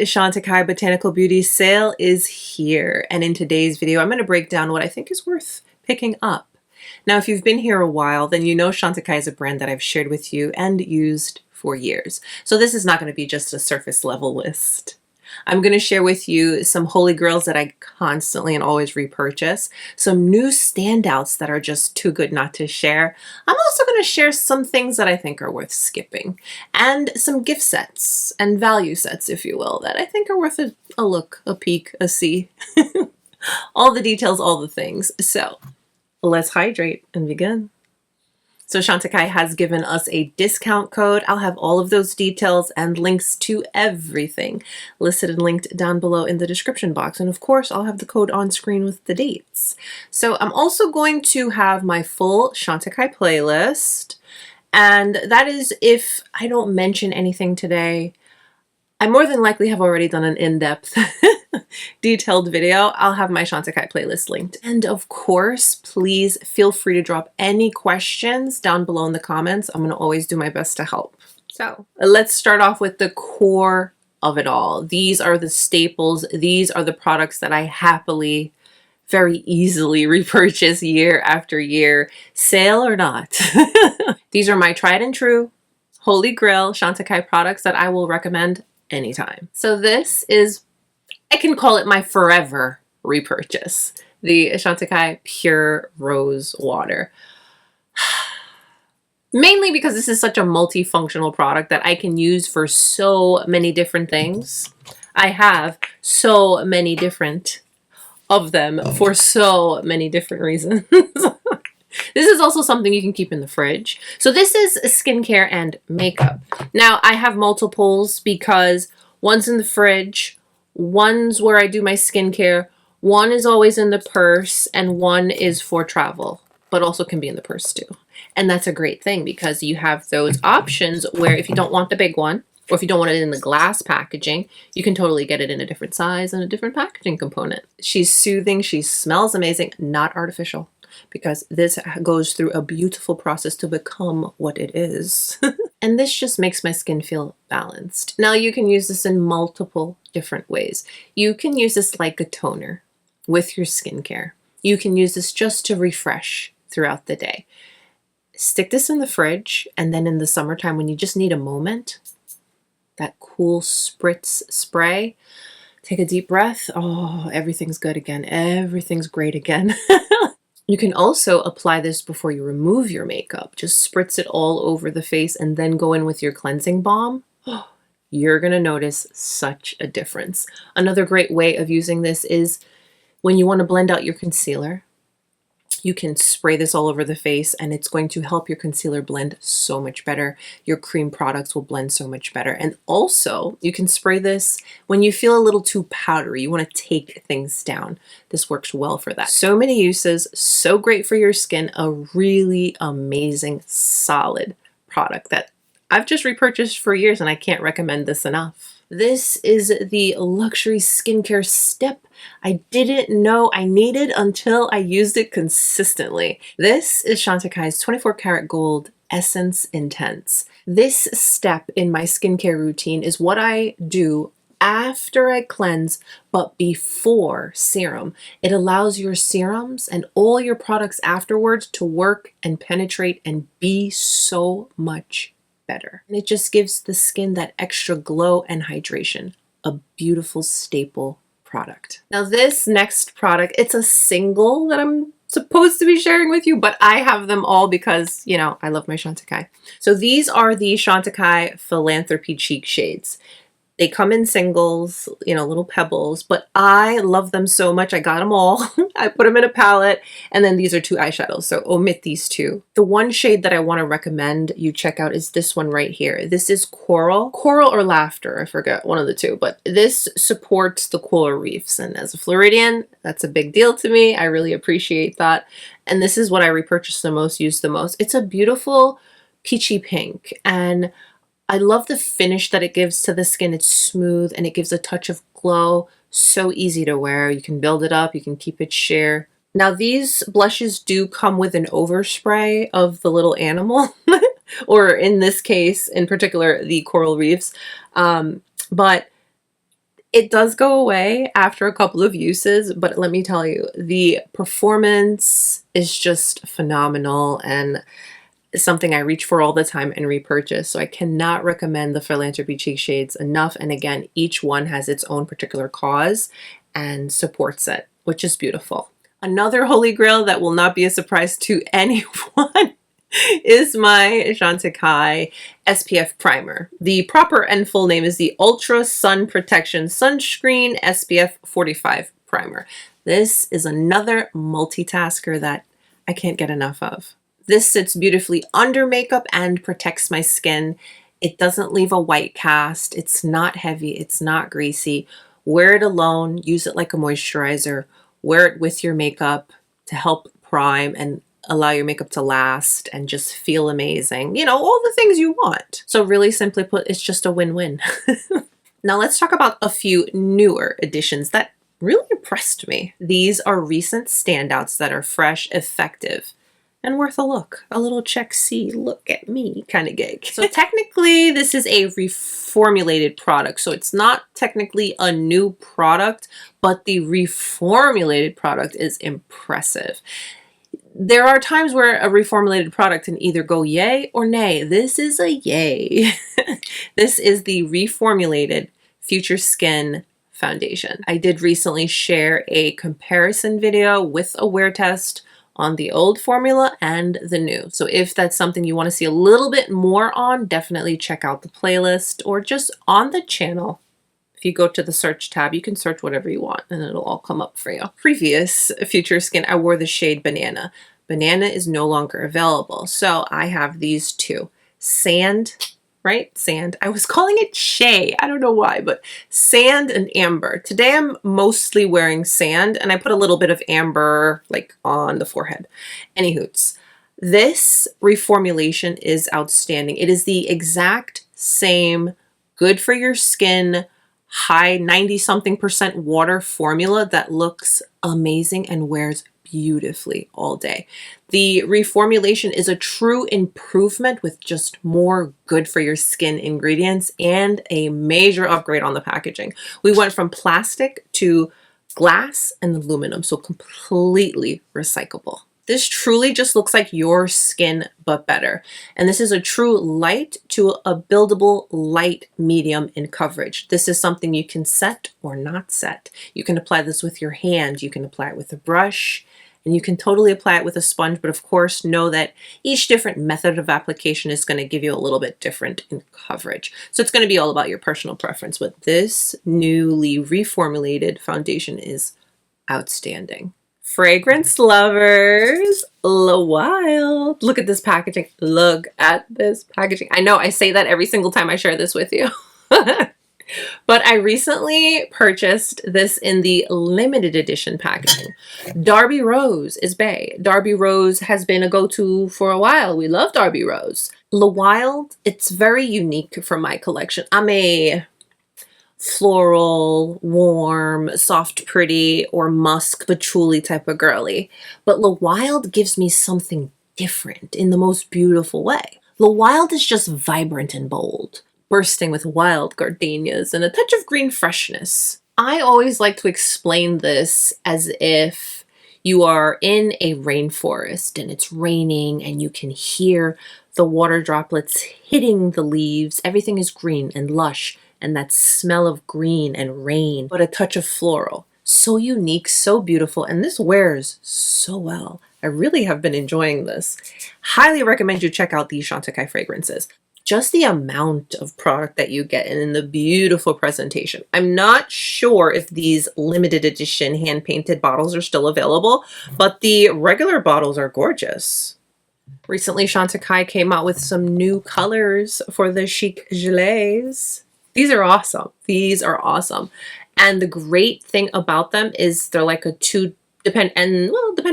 Chantecaille Botanical Beauty Sale is here, and in today's video I'm going to break down what I think is worth picking up. Now, if you've been here a while, then you know Chantecaille is a brand that I've shared with you and used for years. So this is not going to be just a surface level list. I'm going to share with you some holy grails that I constantly and always repurchase, some new standouts that are just too good not to share. I'm also going to share some things that I think are worth skipping, and some gift sets and value sets, if you will, that I think are worth a look, a peek, a see. All the details, all the things. So let's hydrate and begin. So Chantecaille has given us a discount code. I'll have all of those details and links to everything listed and linked down below in the description box. And of course, I'll have the code on screen with the dates. So I'm also going to have my full Chantecaille playlist. And that is if I don't mention anything today. I more than likely have already done an in-depth detailed video. I'll have my Chantecaille playlist linked. And of course, please feel free to drop any questions down below in the comments. I'm going to always do my best to help. So let's start off with the core of it all. These are the staples. These are the products that I happily, very easily repurchase year after year, sale or not. These are my tried and true Holy Grail Chantecaille products that I will recommend anytime. So this is, I can call it my forever repurchase, the Chantecaille Pure Rosewater. Mainly because this is such a multifunctional product that I can use for so many different things. I have so many different of them for so many different reasons. This is also something you can keep in the fridge. So this is skincare and makeup. Now I have multiples because one's in the fridge, one's where I do my skincare, one is always in the purse, and one is for travel, but also can be in the purse too. And that's a great thing because you have those options where if you don't want the big one, or if you don't want it in the glass packaging, you can totally get it in a different size and a different packaging component. She's soothing, she smells amazing, not artificial, because this goes through a beautiful process to become what it is. And this just makes my skin feel balanced. Now you can use this in multiple different ways. You can use this like a toner with your skincare. You can use this just to refresh throughout the day. Stick this in the fridge, and then in the summertime when you just need a moment, that cool spritz spray, take a deep breath. Oh, everything's good again. Everything's great again. You can also apply this before you remove your makeup. Just spritz it all over the face and then go in with your cleansing balm. Oh, you're going to notice such a difference. Another great way of using this is when you want to blend out your concealer. You can spray this all over the face and it's going to help your concealer blend so much better. Your cream products will blend so much better. And also you can spray this when you feel a little too powdery. You want to take things down. This works well for that. So many uses, so great for your skin. A really amazing, solid product that I've just repurchased for years and I can't recommend this enough. This is the luxury skincare step I didn't know I needed until I used it consistently. This is Chantecaille's 24 karat gold Essence Intense. This step in my skincare routine is what I do after I cleanse, but before serum. It allows your serums and all your products afterwards to work and penetrate and be so much better. And it just gives the skin that extra glow and hydration. A beautiful staple product. Now this next product, it's a single that I'm supposed to be sharing with you, but I have them all because, you know, I love my Chantecaille. So these are the Chantecaille Philanthropy cheek shades. They come in singles, you know, little pebbles, but I love them so much. I got them all. I put them in a palette, and then these are two eyeshadows, so omit these two. The one shade that I want to recommend you check out is this one right here. This is Coral or Laughter, I forget, one of the two, but this supports the coral reefs, and as a Floridian, that's a big deal to me. I really appreciate that, and this is what I repurchase the most, use the most. It's a beautiful peachy pink, and I love the finish that it gives to the skin. It's smooth and it gives a touch of glow. So easy to wear. You can build it up. You can keep it sheer. Now these blushes do come with an overspray of the little animal, or in this case, in particular, the coral reefs. But It does go away after a couple of uses, but let me tell you, the performance is just phenomenal and something I reach for all the time and repurchase. So I cannot recommend the Philanthropy cheek shades enough. And again, each one has its own particular cause and supports it, which is beautiful. Another holy grail that will not be a surprise to anyone is my Chantecaille SPF primer. The proper and full name is the Ultra Sun Protection Sunscreen SPF 45 primer. This is another multitasker that I can't get enough of. This sits beautifully under makeup and protects my skin. It doesn't leave a white cast. It's not heavy. It's not greasy. Wear it alone. Use it like a moisturizer. Wear it with your makeup to help prime and allow your makeup to last and just feel amazing. You know, all the things you want. So really simply put, it's just a win-win. Now let's talk about a few newer additions that really impressed me. These are recent standouts that are fresh, effective, and worth a look. A little check, see, look at me kind of gig. So technically this is a reformulated product. So it's not technically a new product, but the reformulated product is impressive. There are times where a reformulated product can either go yay or nay. This is a yay. This is the reformulated Future Skin foundation. I did recently share a comparison video with a wear test on the old formula and the new. So if that's something you want to see a little bit more on, definitely check out the playlist or just on the channel. If you go to the search tab, you can search whatever you want and it'll all come up for you. Previous Future Skin, I wore the shade Banana. Banana is no longer available. So I have these two. Sand, right? Sand. I was calling it Shea. I don't know why, but Sand and Amber. Today I'm mostly wearing Sand and I put a little bit of Amber like on the forehead. Anywhoots, this reformulation is outstanding. It is the exact same good for your skin, high 90-something% water formula that looks amazing and wears beautifully all day. The reformulation is a true improvement with just more good for your skin ingredients and a major upgrade on the packaging. We went from plastic to glass and aluminum, so completely recyclable. This truly just looks like your skin, but better. And this is a true light to a buildable light medium in coverage. This is something you can set or not set. You can apply this with your hand, you can apply it with a brush, and you can totally apply it with a sponge, but of course know that each different method of application is going to give you a little bit different in coverage. So it's going to be all about your personal preference, but this newly reformulated foundation is outstanding. Fragrance lovers, Wild. Look at this packaging. Look at this packaging. I know I say that every single time I share this with you. But I recently purchased this in the limited edition packaging. Darby Rose is bae. Darby Rose has been a go-to for a while. We love Darby Rose. Wild, it's very unique for my collection. I'm a floral, warm, soft, pretty, or musk patchouli type of girly. But Wild gives me something different in the most beautiful way. Wild is just vibrant and bold, bursting with wild gardenias and a touch of green freshness. I always like to explain this as if you are in a rainforest and it's raining and you can hear the water droplets hitting the leaves. Everything is green and lush, and that smell of green and rain, but a touch of floral. So unique, so beautiful, and this wears so well. I really have been enjoying this. Highly recommend you check out these Chantecaille fragrances. Just the amount of product that you get and in the beautiful presentation. I'm not sure if these limited edition hand-painted bottles are still available, but the regular bottles are gorgeous. Recently, Chantecaille came out with some new colors for the Chic Gelées. These are awesome. These are awesome. And the great thing about them is they're like a depending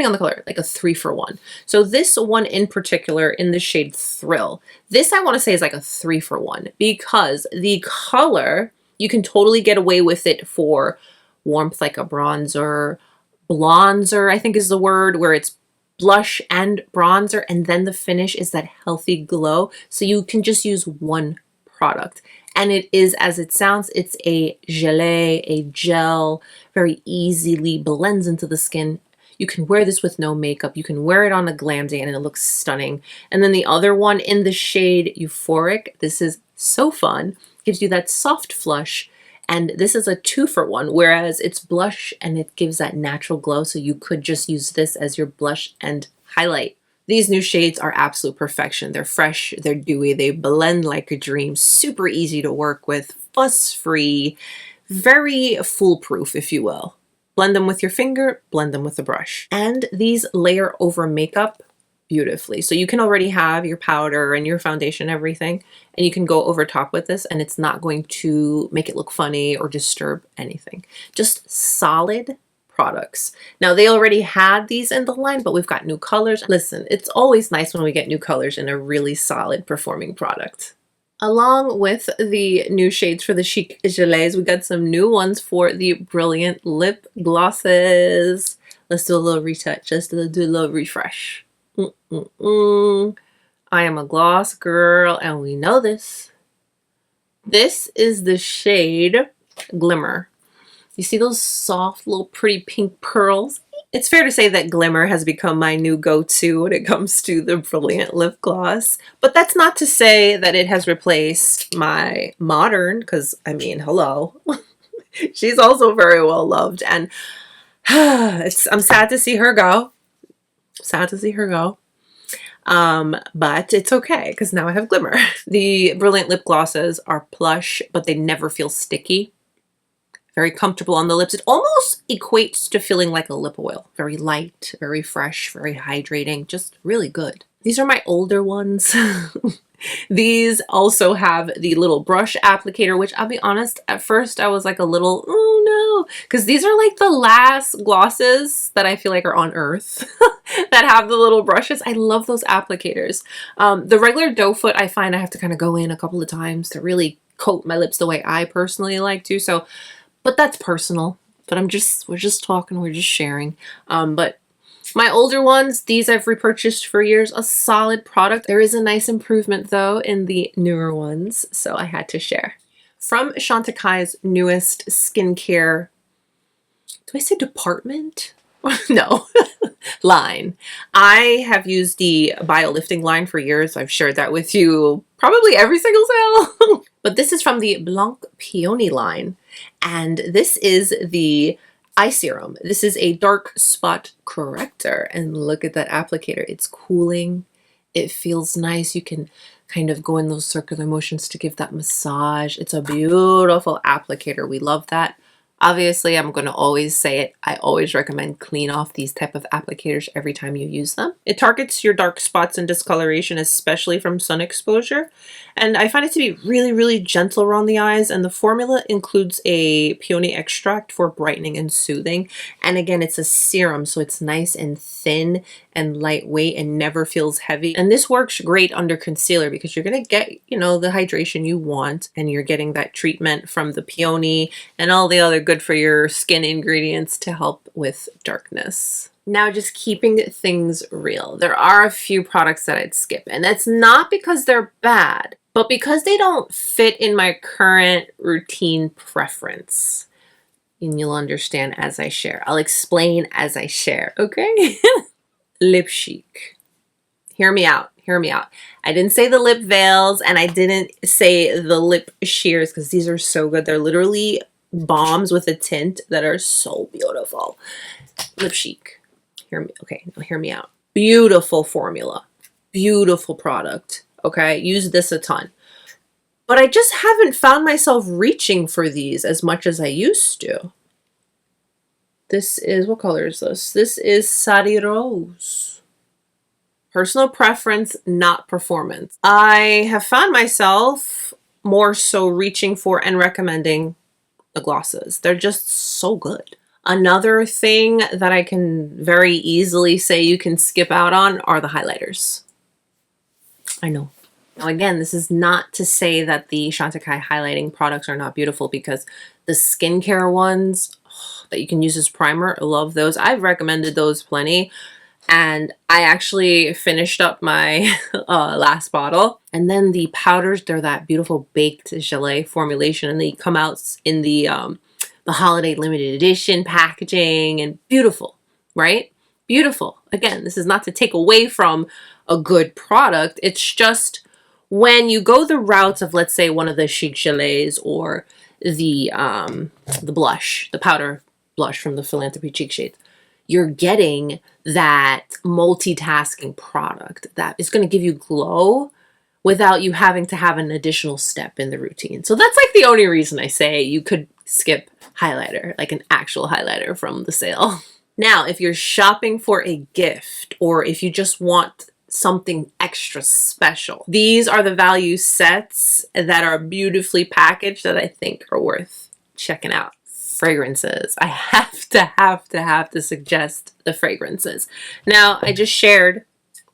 on the color, like a 3-for-1. So this one in particular in the shade Thrill, this I want to say is like a 3-for-1 because the color, you can totally get away with it for warmth, like a bronzer, blonzer, I think is the word, where it's blush and bronzer, and then the finish is that healthy glow. So you can just use one product. And it is as it sounds. It's a gelée, a gel, very easily blends into the skin. You can wear this with no makeup. You can wear it on a glam day and it looks stunning. And then the other one in the shade Euphoric, this is so fun. Gives you that soft flush. And this is a 2-for-1, whereas it's blush and it gives that natural glow. So you could just use this as your blush and highlight. These new shades are absolute perfection. They're fresh, they're dewy, they blend like a dream, super easy to work with, fuss-free, very foolproof, if you will. Blend them with your finger, blend them with a brush. And these layer over makeup beautifully. So you can already have your powder and your foundation, everything, and you can go over top with this and it's not going to make it look funny or disturb anything. Just solid products. Now they already had these in the line, but we've got new colors. Listen, it's always nice when we get new colors in a really solid performing product. Along with the new shades for the Chic Gelées, we got some new ones for the Brilliant Lip Glosses. Let's do a little retouch, just do a little refresh. I am a gloss girl and we know this. This is the shade Glimmer. You see those soft little pretty pink pearls? It's fair to say that Glimmer has become my new go-to when it comes to the Brilliant lip gloss. But that's not to say that it has replaced my Modern, because I mean, hello. She's also very well loved and I'm sad to see her go. Sad to see her go. But it's okay because now I have Glimmer. The Brilliant lip glosses are plush, but they never feel sticky. Very comfortable on the lips. It almost equates to feeling like a lip oil. Very light, very fresh, very hydrating, just really good. These are my older ones. These also have the little brush applicator, which I'll be honest, at first I was like a little, oh no, because these are like the last glosses that I feel like are on earth that have the little brushes. I love those applicators. The regular doe foot, I find I have to kind of go in a couple of times to really coat my lips the way I personally like to. So, but that's personal. But we're just talking, we're just sharing. But my older ones, these I've repurchased for years, a solid product. There is a nice improvement though in the newer ones, so I had to share. From Chantecaille's newest skincare, do I say department? No, line. I have used the Bio Lifting line for years. I've shared that with you probably every single sale. But this is from the Blanc Peony line. And this is the eye serum. This is a dark spot corrector. And look at that applicator. It's cooling. It feels nice. You can kind of go in those circular motions to give that massage. It's a beautiful applicator. We love that. Obviously, I'm going to always say it. I always recommend clean off these type of applicators every time you use them. It targets your dark spots and discoloration, especially from sun exposure. And I find it to be really, really gentle around the eyes. And the formula includes a peony extract for brightening and soothing. And again, it's a serum, so it's nice and thin and lightweight and never feels heavy. And this works great under concealer because you're going to get, you know, the hydration you want, and you're getting that treatment from the peony and all the other good for your skin ingredients to help with darkness. Now, just keeping things real, there are a few products that I'd skip, and that's not because they're bad, but because they don't fit in my current routine preference. And you'll understand as I share. I'll explain as I share, okay? Lip Chic. Hear me out. Hear me out. I didn't say the lip veils and I didn't say the lip sheers because these are so good. They're literally balms with a tint that are so beautiful. Lip Chic. Hear me. Okay, now hear me out. Beautiful formula. Beautiful product. Okay, use this a ton. But I just haven't found myself reaching for these as much as I used to. This is, what color is this? This is Sari Rose. Personal preference, not performance. I have found myself more so reaching for and recommending the glosses. They're just so good. Another thing that I can very easily say you can skip out on are the highlighters. I know. Now again, this is not to say that the Chantecaille highlighting products are not beautiful, because the skincare ones that you can use as primer, I love those. I've recommended those plenty. And I actually finished up my last bottle. And then the powders, they're that beautiful baked gelée formulation, and they come out in the holiday limited edition packaging, and beautiful, right? Beautiful. Again, this is not to take away from a good product. It's just when you go the routes of, let's say, one of the Chic Gelées or the blush, the powder blush from the Philanthropy Cheek Shades, you're getting that multitasking product that is going to give you glow without you having to have an additional step in the routine. So that's like the only reason I say you could skip highlighter, like an actual highlighter from the sale. Now, if you're shopping for a gift, or if you just want something extra special, these are the value sets that are beautifully packaged that I think are worth checking out. Fragrances. I have to suggest the fragrances. Now, I just shared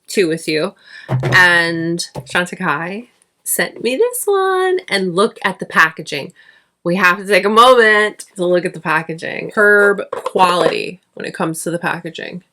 2 with you, and Chantecaille sent me this one, and look at the packaging. We have to take a moment to look at the packaging. Herb quality when it comes to the packaging.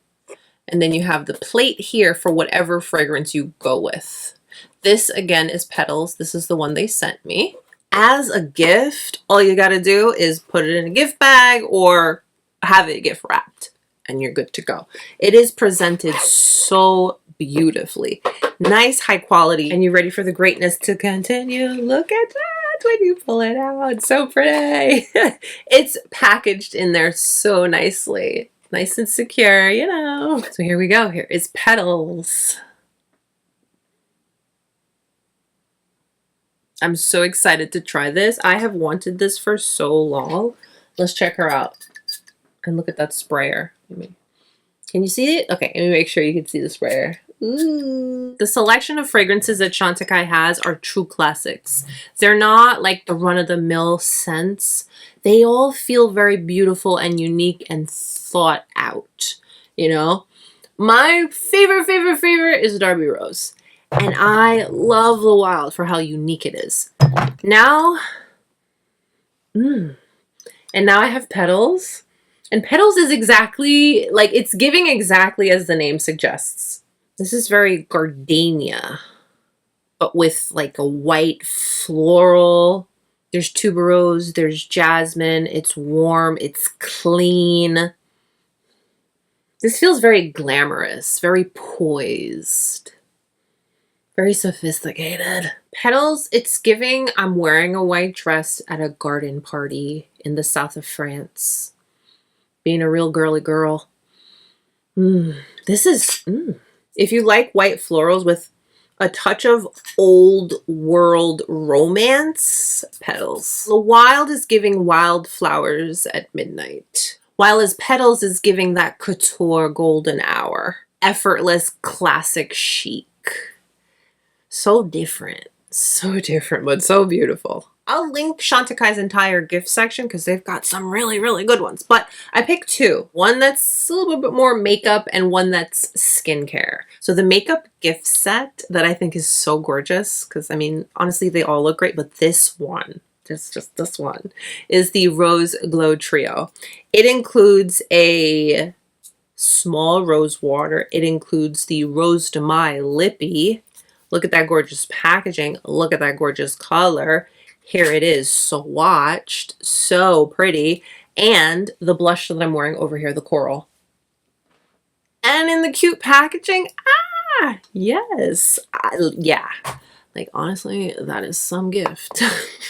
And then you have the plate here for whatever fragrance you go with. This again is Pétales. This is the one they sent me. As a gift, all you got to do is put it in a gift bag or have it gift wrapped, and you're good to go. It is presented so beautifully. Nice, high quality. And you're ready for the greatness to continue. Look at that when you pull it out. It's so pretty. It's packaged in there so nicely. Nice and secure, you know. So here we go. Here is Pétales. I'm so excited to try this. I have wanted this for so long. Let's check her out. And look at that sprayer. Can you see it? Okay, let me make sure you can see the sprayer. Ooh. The selection of fragrances that Chantecaille has are true classics. They're not like the run-of-the-mill scents. They all feel very beautiful and unique and thought out, you know? My favorite is Darby Rose. And I love the Wild for how unique it is. Now, and now I have Pétales. And Pétales is exactly, like, it's giving exactly as the name suggests. This is very gardenia, but with like a white floral. There's tuberose, there's jasmine. It's warm, it's clean. This feels very glamorous, very poised. Very sophisticated. Pétales, it's giving I'm wearing a white dress at a garden party in the south of France. Being a real girly girl. This is, if you like white florals with a touch of old world romance, Pétales. The Wild is giving wildflowers at midnight, while as Pétales is giving that couture golden hour. Effortless, classic chic. So different, but so beautiful. I'll link Chantecaille's entire gift section because they've got some really, really good ones. But I picked 2. One that's a little bit more makeup and one that's skincare. So the makeup gift set that I think is so gorgeous, because I mean, honestly, they all look great, but this one, just this one, is the Rose Glow Trio. It includes a small Rosewater. It includes the Rose de Mai Lippy. Look at that gorgeous packaging. Look at that gorgeous color. Here it is, swatched. So pretty. And the blush that I'm wearing over here, the coral. And in the cute packaging, yes. Yeah. Like, honestly, that is some gift.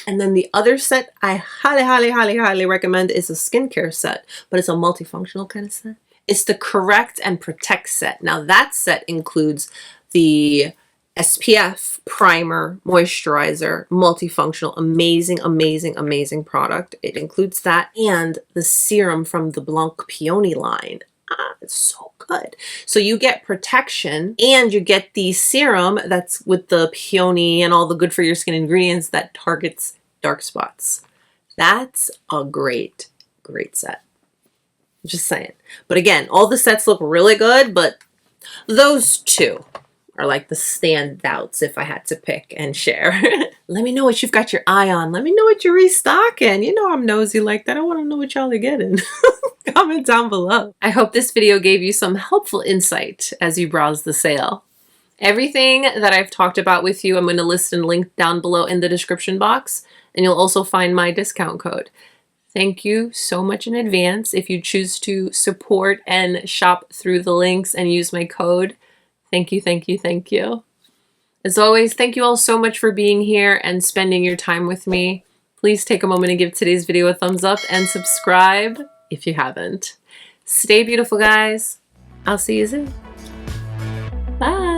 And then the other set I highly recommend is a skincare set, but it's a multifunctional kind of set. It's the Correct and Protect set. Now, that set includes the SPF, primer, moisturizer, multifunctional, amazing product. It includes that and the serum from the Blanc Peony line. It's so good. So you get protection and you get the serum that's with the peony and all the good for your skin ingredients that targets dark spots. That's a great set. Just saying. But again, all the sets look really good, but those 2 are like the standouts if I had to pick and share. Let me know what you've got your eye on. Let me know what you're restocking. You know I'm nosy like that. I want to know what y'all are getting. Comment down below. I hope this video gave you some helpful insight as you browse the sale. Everything that I've talked about with you, I'm going to list and link down below in the description box, and you'll also find my discount code. Thank you so much in advance if you choose to support and shop through the links and use my code. Thank you, thank you, thank you. As always, thank you all so much for being here and spending your time with me. Please take a moment and give today's video a thumbs up and subscribe if you haven't. Stay beautiful, guys. I'll see you soon. Bye.